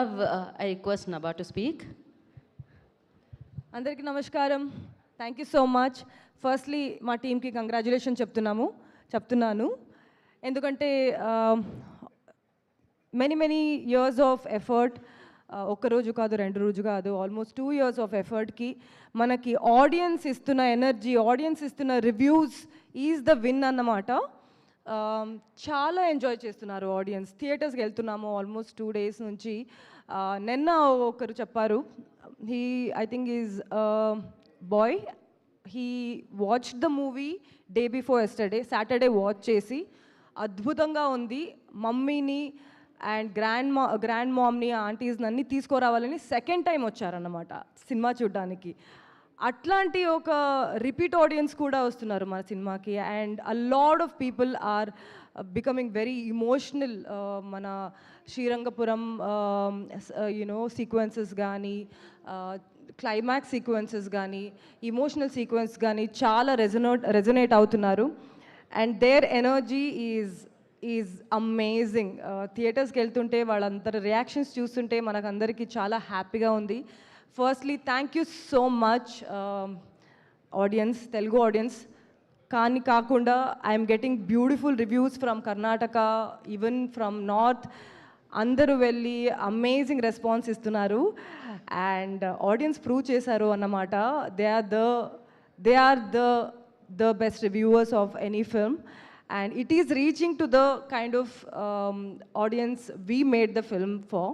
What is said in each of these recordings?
have I request Nabha to speak. అందరికీ నమస్కారం. Thank you so much. Firstly మా టీమ్కి కంగ్రాచులేషన్ చెప్తున్నాను ఎందుకంటే మెనీ ఇయర్స్ ఆఫ్ ఎఫర్ట్, ఒక్కరోజు కాదు, 2 రోజు కాదు, ఆల్మోస్ట్ 2 years ఆఫ్ ఎఫర్ట్కి మనకి ఆడియన్స్ ఇస్తున్న ఎనర్జీ, ఆడియన్స్ ఇస్తున్న రివ్యూస్ ఈజ్ ద విన్ అన్నమాట. చాలా ఎంజాయ్ చేస్తున్నారు ఆడియన్స్. థియేటర్స్కి వెళ్తున్నాము ఆల్మోస్ట్ 2 days నుంచి. నిన్న ఒకరు చెప్పారు, I think is boy, he watch the movie day before yesterday, Saturday watch చేసి అద్భుతంగా ఉంది, మమ్మీని అండ్ గ్రాండ్ మామ్ని, ఆంటీస్ని అన్నీ తీసుకురావాలని సెకండ్ టైం వచ్చారన్నమాట సినిమా చూడడానికి. అట్లాంటి ఒక రిపీట్ ఆడియన్స్ కూడా వస్తున్నారు మన సినిమాకి. And a lot of people are becoming very emotional. మన శ్రీరంగపురం సీక్వెన్సెస్ కానీ, క్లైమాక్స్ సీక్వెన్సెస్ కానీ, ఇమోషనల్ సీక్వెన్స్ కానీ చాలా రెజొనేట్ అవుతున్నారు. And their energy is amazing. థియేటర్స్కి వెళ్తుంటే వాళ్ళందరి రియాక్షన్స్ చూస్తుంటే మనకందరికీ చాలా హ్యాపీగా ఉంది. Firstly thank you so much audience, Telugu audience. కానీ కాకుండా I'm getting beautiful reviews from Karnataka, even from north. అందరూ వెళ్ళి అమేజింగ్ రెస్పాన్స్ ఇస్తున్నారు. అండ్ ఆడియన్స్ ప్రూవ్ చేశారు అన్నమాట. They are the best reviewers of any film. And it is reaching to the kind of audience we made the film for.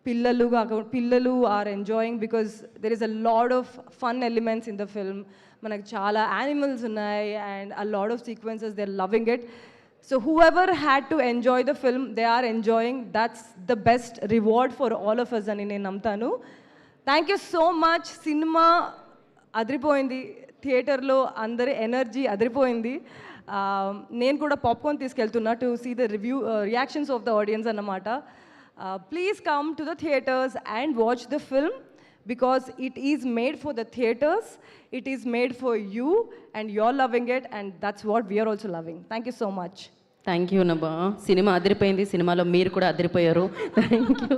Pillalu are enjoying because there is a lot of fun elements in the film. Manaku chaala animals unnai and a lot of sequences, they're loving it. So whoever had to enjoy the film, they are enjoying. That's the best reward for all of us ani nenu namtanu. Thank you so much. Cinema adripoyindi, థియేటర్లో అందరి energy అదిరిపోయింది. నేను కూడా popcorn తీసుకెళ్తున్నా to see the reactions of the audience అన్నమాట. Please come to the theatres and watch the film because it is made for the theatres, it is made for you and you are loving it and that's what we're also loving. Thank you so much. Thank you Nabha. Cinema అదిరిపోయింది, సినిమాలో మీరు కూడా అదిరిపోయారు. Thank you.